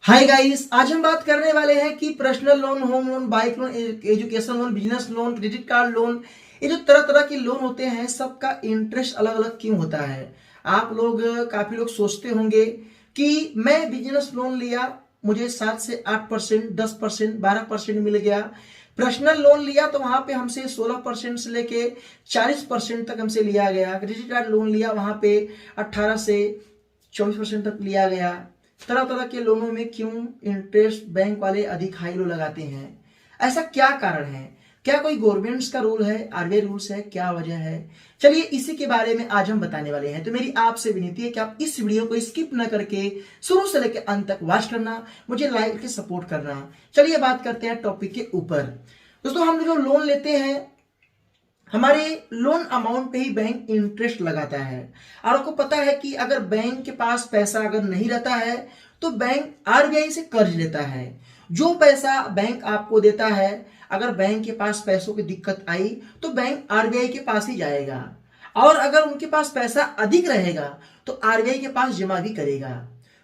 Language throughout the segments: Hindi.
हाय गाइस, आज हम बात करने वाले हैं कि personal loan, home loan, bike loan, education loan, business loan, credit card loan, ये जो तरह तरह के लोन होते हैं सबका इंटरेस्ट अलग अलग क्यों होता है। आप लोग काफी लोग सोचते होंगे कि मैं बिजनेस लोन लिया, मुझे 7 से 8%, 10%, 12% मिल गया। पर्सनल लोन लिया तो वहां पे हमसे 16% से लेके 40% तक हमसे लिया गया। क्रेडिट कार्ड लोन लिया, वहां पे 18 से 24% तक लिया गया। तरह तरह के लोनों में क्यों इंटरेस्ट बैंक वाले अधिक हाई लो लगाते हैं? ऐसा क्या कारण है? क्या कोई गवर्नमेंट्स का रूल है, आरबीआई रूल्स है, क्या वजह है? चलिए इसी के बारे में आज हम बताने वाले हैं। तो मेरी आपसे विनती है कि आप इस वीडियो को स्किप न करके शुरू से लेकर अंत तक वॉच करना, मुझे लाइक करके सपोर्ट करना। चलिए बात करते हैं टॉपिक के ऊपर। दोस्तों, हम जो लोन लेते हैं, हमारे लोन अमाउंट पे ही बैंक इंटरेस्ट लगाता है। और आपको पता है कि अगर बैंक के पास पैसा अगर नहीं रहता है तो बैंक आरबीआई से कर्ज लेता है। जो पैसा बैंक आपको देता है, अगर बैंक के पास पैसों की दिक्कत आई तो बैंक आरबीआई के पास ही जाएगा। और अगर उनके पास पैसा अधिक रहेगा तो आरबीआई के पास जमा भी करेगा।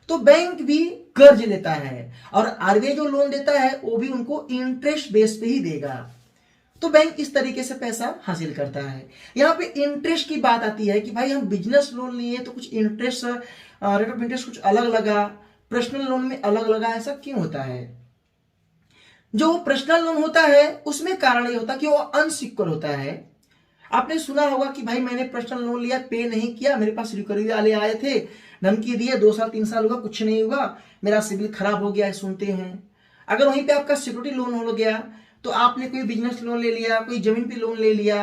तो बैंक भी कर्ज लेता है और आरबीआई जो लोन देता है वो भी उनको इंटरेस्ट बेस पे ही देगा। तो बैंक इस तरीके से पैसा हासिल करता है। यहाँ पे इंटरेस्ट की बात आती है कि भाई हम बिजनेस लोन लिए तो कुछ इंटरेस्ट, रेट ऑफ इंटरेस्ट कुछ अलग लगा, पर्सनल लोन में अलग लगा। ऐसा क्यों होता है? जो पर्सनल लोन होता है उसमें कारण ये होता है कि वो अनसिक्योर होता है। आपने सुना होगा कि भाई मैंने पर्सनल लोन लिया, पे नहीं किया, मेरे पास रिकवरी वाले आए थे, धमकी दिए, 2 साल 3 साल हुआ, कुछ नहीं हुआ, मेरा सिविल खराब हो गया है, सुनते हैं। अगर वहीं पे आपका सिक्योरिटी लोन हो गया तो आपने कोई बिजनेस लोन ले लिया, कोई जमीन पे लोन ले लिया,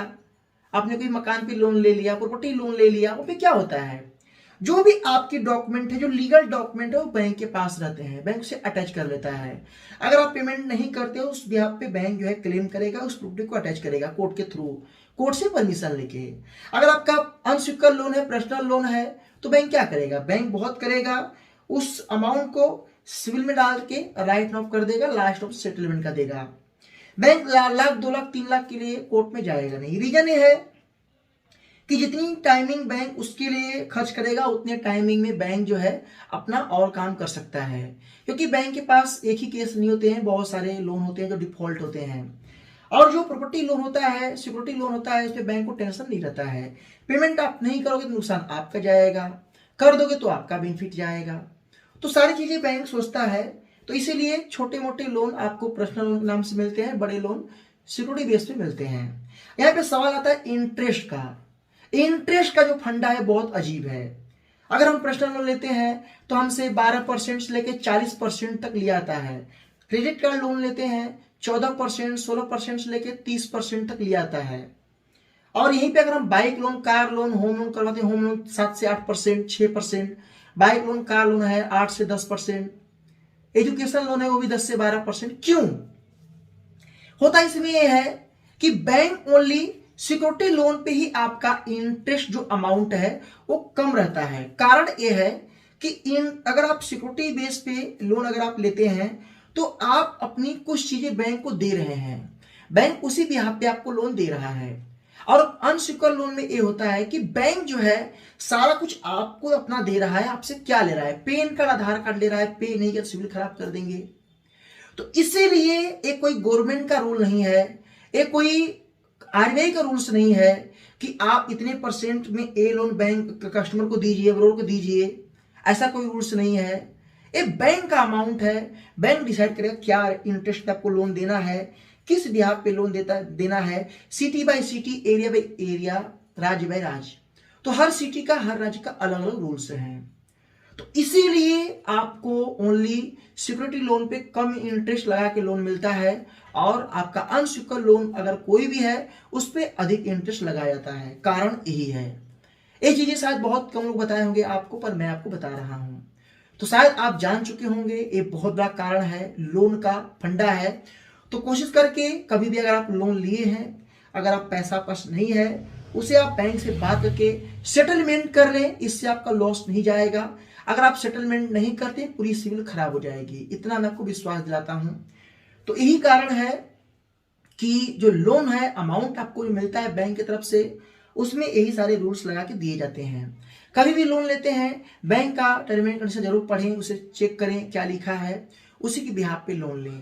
आपने कोई मकान पे लोन ले लिया, प्रॉपर्टी लोन ले लिया, वो पे क्या होता है, जो भी आपके डॉक्यूमेंट है, जो लीगल डॉक्यूमेंट है, वो बैंक के पास रहते हैं, बैंक उसे अटैच कर लेता है। अगर आप पेमेंट नहीं करते हो उस बिहाफ पे बैंक जो है क्लेम करेगा, उस प्रॉपर्टी को अटैच करेगा कोर्ट के थ्रू, कोर्ट से परमिशन लेके। अगर आपका अनसिक्योर्ड लोन है, पर्सनल लोन है, तो बैंक क्या करेगा? बैंक बहुत करेगा, उस अमाउंट को सिविल में डाल के राइट ऑफ कर देगा, लास्ट ऑफ सेटलमेंट का देगा। बैंक लाख 2 लाख 3 लाख के लिए कोर्ट में जाएगा नहीं। रीजन ये है कि जितनी टाइमिंग बैंक उसके लिए खर्च करेगा उतने टाइमिंग में बैंक जो है अपना और काम कर सकता है। क्योंकि बैंक के पास एक ही केस नहीं होते हैं, बहुत सारे लोन होते हैं जो डिफॉल्ट होते हैं। और जो प्रॉपर्टी लोन होता है, सिक्योरिटी लोन होता है, इसमें बैंक को टेंशन नहीं रहता है। पेमेंट आप नहीं करोगे तो नुकसान आपका जाएगा, कर दोगे तो आपका बेनिफिट जाएगा। तो सारी चीजें बैंक सोचता है। तो इसीलिए छोटे मोटे लोन आपको पर्सनल लोन के नाम से मिलते हैं, बड़े लोन सिक्योरिटी बेस पे मिलते हैं। यहाँ पे सवाल आता है इंटरेस्ट का। इंटरेस्ट का जो फंडा है बहुत अजीब है। अगर हम पर्सनल लोन लेते हैं तो हमसे 12% से लेकर 40% तक लिया जाता है। क्रेडिट कार्ड लोन लेते हैं 14%, 16% से लेकर 30% तक लिया जाता है। और यहीं पे अगर हम bike loan, car loan, home loan करवाते हैं, होम लोन 7 से 8%, 6%, बाइक लोन, कार लोन है 8 से 10%, एजुकेशन लोन है वो भी 10 से 12%। क्यों होता है? इसमें यह है कि बैंक ओनली सिक्योरिटी लोन पे ही आपका इंटरेस्ट जो अमाउंट है वो कम रहता है। कारण यह है कि अगर आप सिक्योरिटी बेस पे लोन अगर आप लेते हैं तो आप अपनी कुछ चीजें बैंक को दे रहे हैं, बैंक उसी बिहाफ पे आपको लोन दे रहा है। और अनसिक्योर्ड लोन में ये होता है कि बैंक जो है सारा कुछ आपको अपना दे रहा है। आपसे क्या ले रहा है? पैन कार्ड, आधार कार्ड ले रहा है, पे नहीं किया सिविल खराब कर देंगे। तो इसीलिए एक कोई गवर्नमेंट का रूल नहीं है, एक कोई आरबीआई का रूल्स नहीं है कि आप इतने परसेंट में ए लोन बैंक कस्टमर को दीजिए, ब्रोकर को दीजिए। ऐसा कोई रूल्स नहीं है। ये बैंक का अमाउंट है, बैंक डिसाइड करेगा क्या इंटरेस्ट पे आपको लोन देना है, किस बिहाफ पे लोन देना है, city bye city, area by area, राज्य बाय राज्य। तो हर सिटी का, हर राज्य का अलग अलग रूल्स हैं। तो इसीलिए आपको ओनली सिक्योरिटी लोन पे कम इंटरेस्ट लगा के लोन मिलता है और आपका अनसिक्योर्ड लोन अगर कोई भी है उस पर अधिक इंटरेस्ट लगाया जाता है। कारण यही है। ये चीजें शायद बहुत कम लोग बताए होंगे आपको, पर मैं आपको बता रहा हूं। तो शायद आप जान चुके होंगे, ये बहुत बड़ा कारण है, लोन का फंडा है। तो कोशिश करके कभी भी अगर आप लोन लिए हैं, अगर आप पैसा पास नहीं है, उसे आप बैंक से बात करके सेटलमेंट कर लें, इससे आपका लॉस नहीं जाएगा। अगर आप सेटलमेंट नहीं करते पूरी सिविल खराब हो जाएगी, इतना मैं आपको विश्वास दिलाता हूं। तो यही कारण है कि जो लोन है, अमाउंट आपको जो मिलता है बैंक की तरफ से, उसमें यही सारे रूल्स लगा के दिए जाते हैं। कभी भी लोन लेते हैं बैंक का टर्म एंड कंडीशन जरूर पढ़ें, उसे चेक करें क्या लिखा है, उसी के बिहाफ पे लोन लें।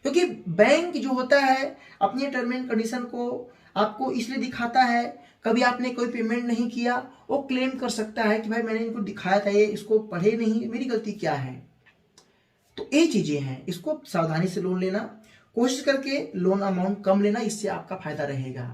क्योंकि बैंक जो होता है अपनी टर्म एंड कंडीशन को आपको इसलिए दिखाता है, कभी आपने कोई पेमेंट नहीं किया वो क्लेम कर सकता है कि भाई मैंने इनको दिखाया था, ये इसको पढ़े नहीं, मेरी गलती क्या है। तो ये चीजें हैं, इसको सावधानी से लोन लेना, कोशिश करके लोन अमाउंट कम लेना, इससे आपका फायदा रहेगा।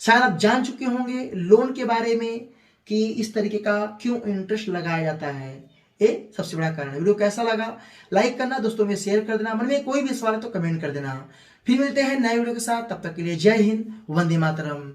शायद आप जान चुके होंगे लोन के बारे में कि इस तरीके का क्यों इंटरेस्ट लगाया जाता है, ये सबसे बड़ा कारण है। वीडियो कैसा लगा लाइक करना, दोस्तों में शेयर कर देना, मन में कोई भी सवाल है तो कमेंट कर देना। फिर मिलते हैं नए वीडियो के साथ, तब तक के लिए जय हिंद, वंदे मातरम।